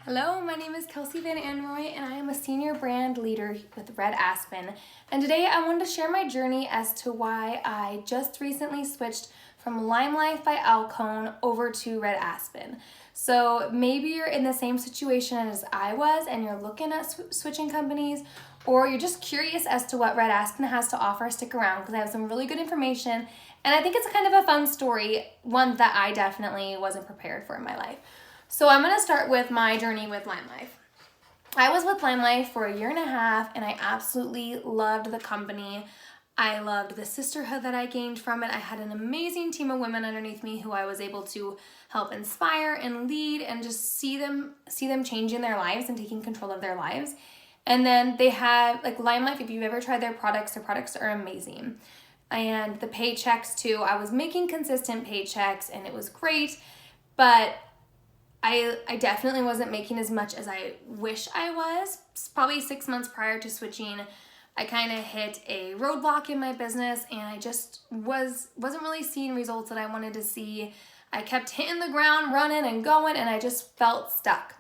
Hello, my name is Kelsey Van Anroy and I am a senior brand leader with Red Aspen. And today I wanted to share my journey as to why I just recently switched from LimeLife by Alcone over to Red Aspen. So maybe you're in the same situation as I was and you're looking at switching companies, or you're just curious as to what Red Aspen has to offer. Stick around because I have some really good information and I think it's kind of a fun story, one that I definitely wasn't prepared for in my life. So I'm going to start with my journey with LimeLife. I was with LimeLife for a year and a half and I absolutely loved the company. I loved the sisterhood that I gained from it. I had an amazing team of women underneath me who I was able to help inspire and lead and just see them changing their lives and taking control of their lives. And then they have, like LimeLife, if you've ever tried their products are amazing. And the paychecks too, I was making consistent paychecks and it was great, but I definitely wasn't making as much as I wish I was. Probably 6 months prior to switching, I kind of hit a roadblock in my business and I just wasn't really seeing results that I wanted to see. I kept hitting the ground, running and going, and I just felt stuck.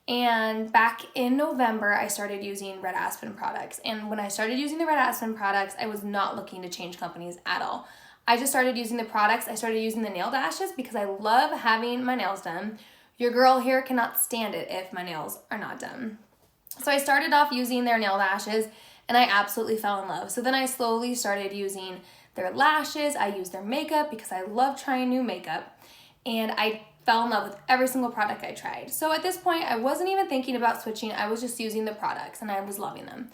And back in November, I started using Red Aspen products. And when I started using the Red Aspen products, I was not looking to change companies at all. I just started using the products. I started using the nail dashes because I love having my nails done. Your girl here cannot stand it if my nails are not done. So I started off using their nail lashes and I absolutely fell in love. So then I slowly started using their lashes. I used their makeup because I love trying new makeup. And I fell in love with every single product I tried. So at this point, I wasn't even thinking about switching. I was just using the products and I was loving them.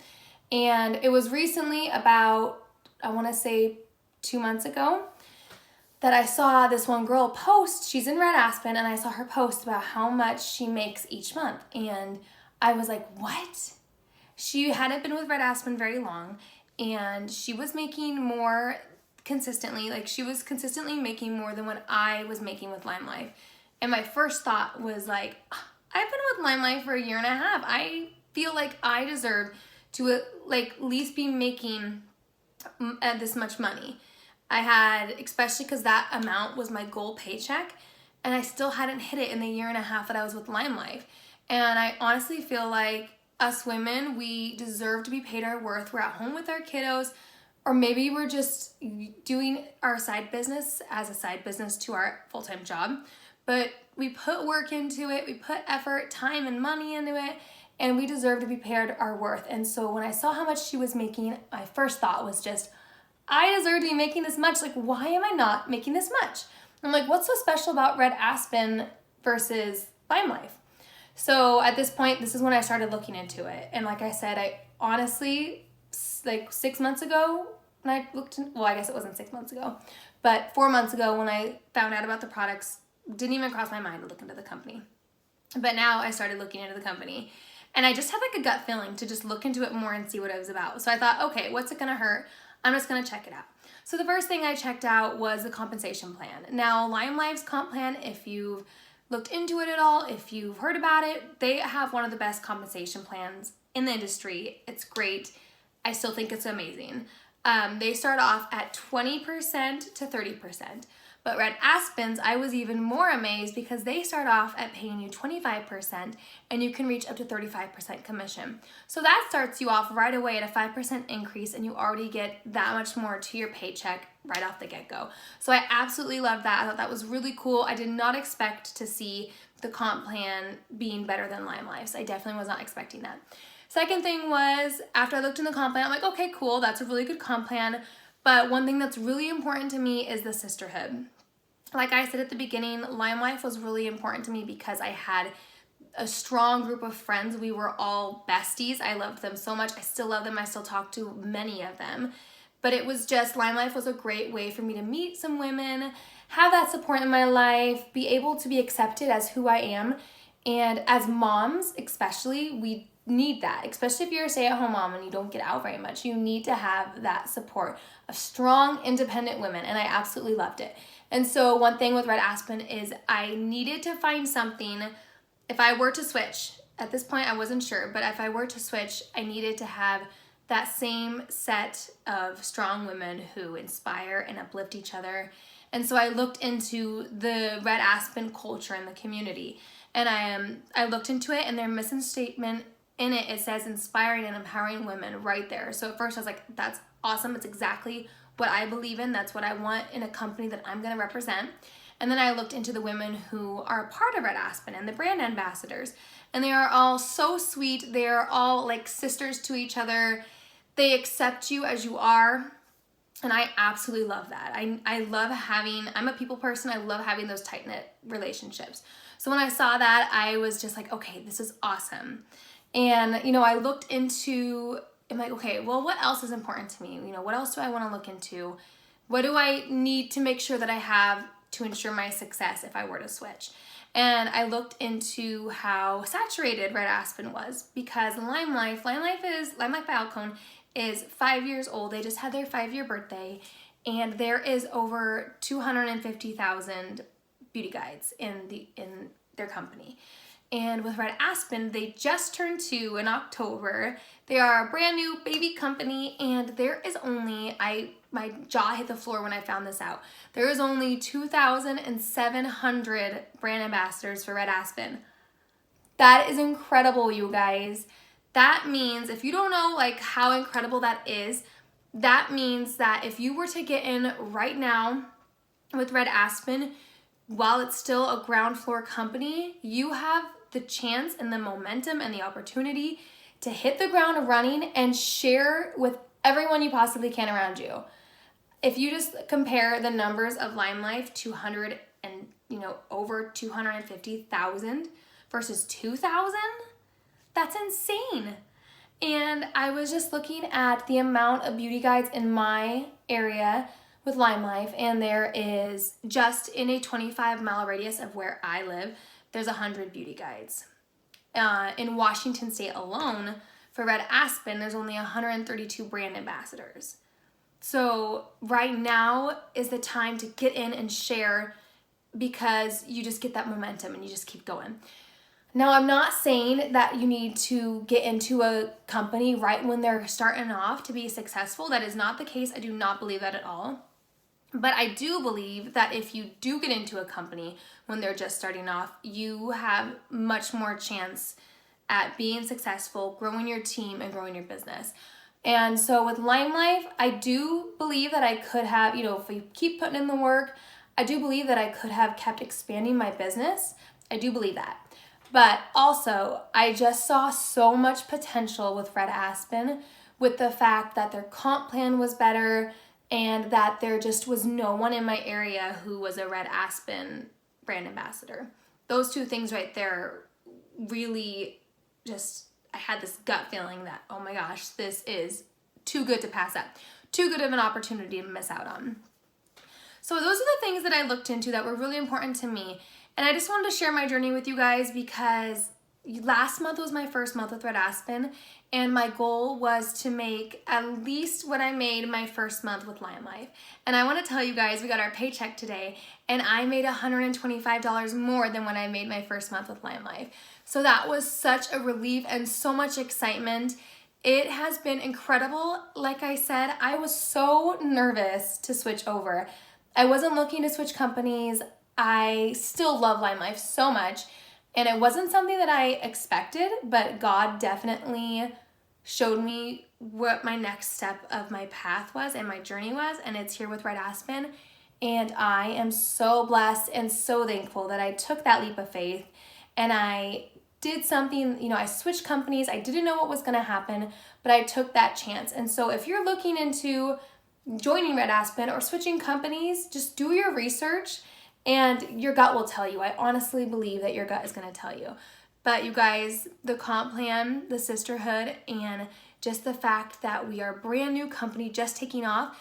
And it was recently about, I want to say 2 months ago, that I saw this one girl post. She's in Red Aspen and I saw her post about how much she makes each month. And I was like, what? She hadn't been with Red Aspen very long and she was making more consistently. Like she was consistently making more than what I was making with LimeLife. And my first thought was like, I've been with LimeLife for a year and a half. I feel like I deserve to at least be making this much money. I had, especially because that amount was my goal paycheck, and I still hadn't hit it in the year and a half that I was with LimeLife. And I honestly feel like us women, we deserve to be paid our worth. We're at home with our kiddos, or maybe we're just doing our side business as a side business to our full-time job. But we put work into it, we put effort, time, and money into it, and we deserve to be paid our worth. And so when I saw how much she was making, my first thought was just, I deserve to be making this much. Like, why am I not making this much? I'm like, what's so special about Red Aspen versus LimeLife? So at this point, this is when I started looking into it. And like I said, I honestly, like 6 months ago, when I looked, well, I guess it wasn't 6 months ago, but 4 months ago when I found out about the products, didn't even cross my mind to look into the company. But now I started looking into the company. And I just had like a gut feeling to just look into it more and see what it was about. So I thought, okay, what's it gonna hurt? I'm just gonna check it out. So the first thing I checked out was the compensation plan. Now, LimeLife's comp plan, if you've looked into it at all, if you've heard about it, they have one of the best compensation plans in the industry. It's great. I still think it's amazing. They start off at 20% to 30%. But Red Aspen's, I was even more amazed because they start off at paying you 25% and you can reach up to 35% commission. So that starts you off right away at a 5% increase and you already get that much more to your paycheck right off the get-go. So I absolutely loved that. I thought that was really cool. I did not expect to see the comp plan being better than LimeLife's. I definitely was not expecting that. Second thing was, after I looked in the comp plan, I'm like, okay, cool, that's a really good comp plan. But one thing that's really important to me is the sisterhood. Like I said at the beginning, LimeLife was really important to me because I had a strong group of friends. We were all besties. I loved them so much. I still love them. I still talk to many of them. But it was just, LimeLife was a great way for me to meet some women, have that support in my life, be able to be accepted as who I am. And as moms, especially, we need that, especially if you're a stay-at-home mom and you don't get out very much. You need to have that support of strong, independent women, and I absolutely loved it. And so one thing with Red Aspen is I needed to find something, if I were to switch, at this point I wasn't sure, but if I were to switch, I needed to have that same set of strong women who inspire and uplift each other. And so I looked into the Red Aspen culture in the community. And I looked into it, and their mission statement in it says inspiring and empowering women right there. So at first I was like, that's awesome. It's exactly what I believe in. That's what I want in a company that I'm going to represent. And then I looked into the women who are a part of Red Aspen and the brand ambassadors. And they are all so sweet. They are all like sisters to each other. They accept you as you are. And I absolutely love that. I love having, I'm a people person. I love having those tight-knit relationships. So when I saw that, I was just like, okay, this is awesome. And, you know, I looked into, I'm like, okay, well, what else is important to me? You know, what else do I want to look into? What do I need to make sure that I have to ensure my success if I were to switch? And I looked into how saturated Red Aspen was, because LimeLife by Alcone is 5 years old. They just had their 5-year birthday, and there is over 250,000 beauty guides in their company. And with Red Aspen, they just turned 2 in October. They are a brand new baby company, and there is only, my jaw hit the floor when I found this out. There is only 2,700 brand ambassadors for Red Aspen. That is incredible, you guys. That means, if you don't know like how incredible that is, that means that if you were to get in right now with Red Aspen, while it's still a ground floor company, you have the chance and the momentum and the opportunity to hit the ground running and share with everyone you possibly can around you. If you just compare the numbers of LimeLife, over 250,000 versus 2,000, that's insane. And I was just looking at the amount of beauty guides in my area with LimeLife, and there is, just in a 25-mile radius of where I live, there's 100 beauty guides. In Washington State alone, for Red Aspen, there's only 132 brand ambassadors. So right now is the time to get in and share, because you just get that momentum and you just keep going. Now, I'm not saying that you need to get into a company right when they're starting off to be successful. That is not the case. I do not believe that at all. But I do believe that if you do get into a company when they're just starting off, you have much more chance at being successful, growing your team, and growing your business. And so with LimeLife, I do believe that I could have, if we keep putting in the work, I do believe that I could have kept expanding my business. I do believe that. But also, I just saw so much potential with Red Aspen, with the fact that their comp plan was better and that there just was no one in my area who was a Red Aspen brand ambassador. Those two things right there really just, I had this gut feeling that, oh my gosh, this is too good to pass up. Too good of an opportunity to miss out on. So those are the things that I looked into that were really important to me. And I just wanted to share my journey with you guys, because last month was my first month with Red Aspen, and my goal was to make at least what I made my first month with LimeLife. And I want to tell you guys, we got our paycheck today, and I made $125 more than when I made my first month with LimeLife. So that was such a relief and so much excitement. It has been incredible. Like I said, I was so nervous to switch over. I wasn't looking to switch companies. I still love LimeLife so much, and it wasn't something that I expected, but God definitely showed me what my next step of my path was and my journey was, and it's here with Red Aspen. And I am so blessed and so thankful that I took that leap of faith and I did something, I switched companies. I didn't know what was going to happen, but I took that chance. And so if you're looking into joining Red Aspen or switching companies, just do your research. And your gut will tell you. I honestly believe that your gut is going to tell you. But you guys, the comp plan, the sisterhood, and just the fact that we are a brand new company just taking off,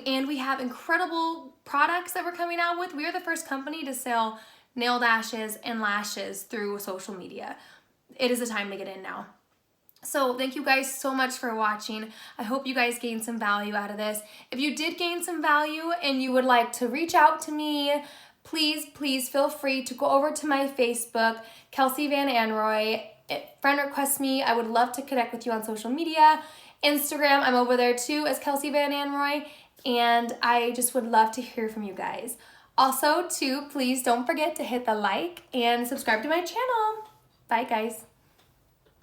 and we have incredible products that we're coming out with. We are the first company to sell nail lashes and lashes through social media. It is the time to get in now. So thank you guys so much for watching. I hope you guys gained some value out of this. If you did gain some value and you would like to reach out to me, please feel free to go over to my Facebook, Kelsey Van Anroy. Friend request me. I would love to connect with you on social media. Instagram, I'm over there too as Kelsey Van Anroy. And I just would love to hear from you guys. Also, too, please don't forget to hit the like and subscribe to my channel. Bye, guys.